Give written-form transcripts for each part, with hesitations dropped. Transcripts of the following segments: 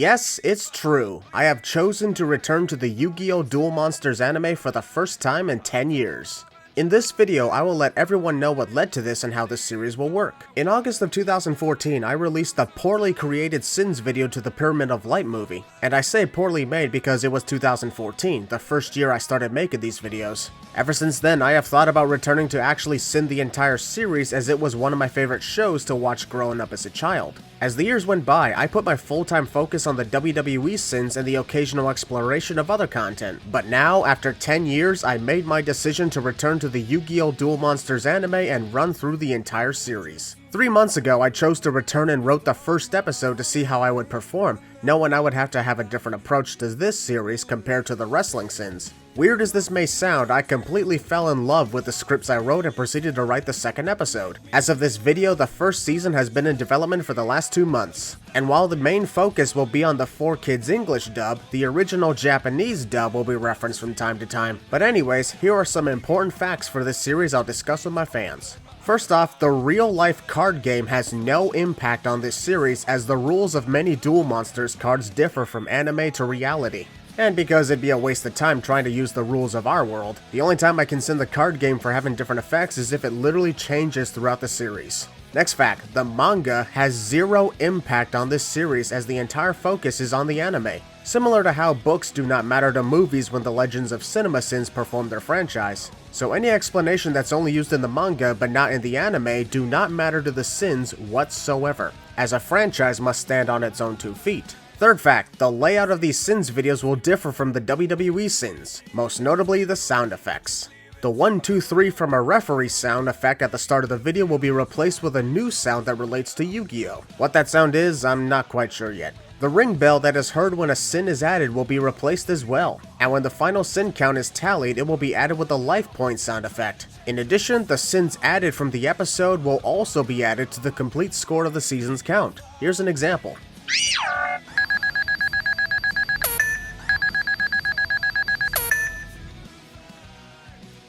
Yes, it's true. I have chosen to return to the Yu-Gi-Oh! Duel Monsters anime for the first time in 10 years. In this video, I will let everyone know what led to this and how this series will work. In August of 2014, I released the poorly created Sins video to the Pyramid of Light movie. And I say poorly made because it was 2014, the first year I started making these videos. Ever since then, I have thought about returning to actually sin the entire series as it was one of my favorite shows to watch growing up as a child. As the years went by, I put my full-time focus on the WWE Sins and the occasional exploration of other content. But now, after 10 years, I made my decision to return to the Yu-Gi-Oh! Duel Monsters anime and run through the entire series. 3 months ago, I chose to return and wrote the first episode to see how I would perform, knowing I would have to have a different approach to this series compared to the wrestling Sins. Weird as this may sound, I completely fell in love with the scripts I wrote and proceeded to write the second episode. As of this video, the first season has been in development for the last 2 months. And while the main focus will be on the 4Kids English dub, the original Japanese dub will be referenced from time to time. But anyways, here are some important facts for this series I'll discuss with my fans. First off, the real-life card game has no impact on this series as the rules of many Duel Monsters cards differ from anime to reality. And because it'd be a waste of time trying to use the rules of our world, the only time I can sin the card game for having different effects is if it literally changes throughout the series. Next fact, the manga has zero impact on this series as the entire focus is on the anime. Similar to how books do not matter to movies when the Legends of Cinema Sins perform their franchise. So any explanation that's only used in the manga but not in the anime do not matter to the Sins whatsoever, as a franchise must stand on its own 2 feet. Third fact, the layout of these Sins videos will differ from the WWE Sins, most notably the sound effects. The 1, 2, 3 from a referee sound effect at the start of the video will be replaced with a new sound that relates to Yu-Gi-Oh! What that sound is, I'm not quite sure yet. The ring bell that is heard when a sin is added will be replaced as well, and when the final sin count is tallied, it will be added with the life point sound effect. In addition, the sins added from the episode will also be added to the complete score of the season's count. Here's an example.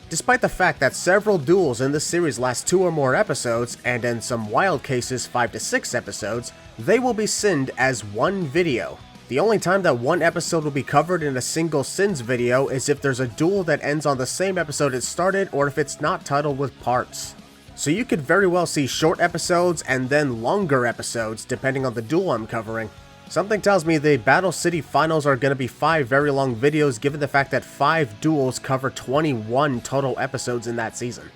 Despite the fact that several duels in this series last 2 or more episodes, and in some wild cases 5 to 6 episodes, they will be sinned as one video. The only time that one episode will be covered in a single Sins video is if there's a duel that ends on the same episode it started or if it's not titled with parts. So you could very well see short episodes and then longer episodes depending on the duel I'm covering. Something tells me the Battle City Finals are going to be 5 very long videos given the fact that 5 duels cover 21 total episodes in that season.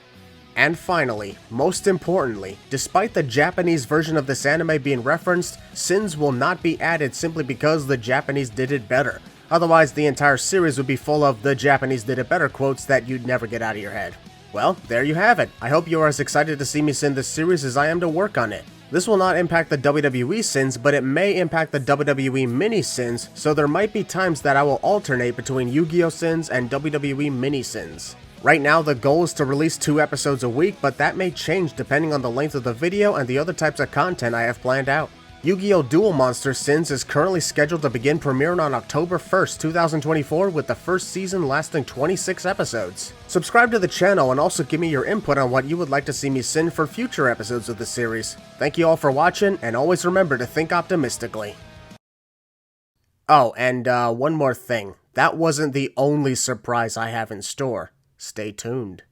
And finally, most importantly, despite the Japanese version of this anime being referenced, Sins will not be added simply because the Japanese did it better. Otherwise, the entire series would be full of the Japanese did it better quotes that you'd never get out of your head. Well, there you have it. I hope you are as excited to see me sin this series as I am to work on it. This will not impact the WWE Sins, but it may impact the WWE Mini Sins, so there might be times that I will alternate between Yu-Gi-Oh! Sins and WWE Mini Sins. Right now, the goal is to release 2 episodes a week, but that may change depending on the length of the video and the other types of content I have planned out. Yu-Gi-Oh! Duel Monsters Sins is currently scheduled to begin premiering on October 1st, 2024 with the first season lasting 26 episodes. Subscribe to the channel and also give me your input on what you would like to see me sin for future episodes of the series. Thank you all for watching, and always remember to think optimistically. Oh, and one more thing. That wasn't the only surprise I have in store. Stay tuned.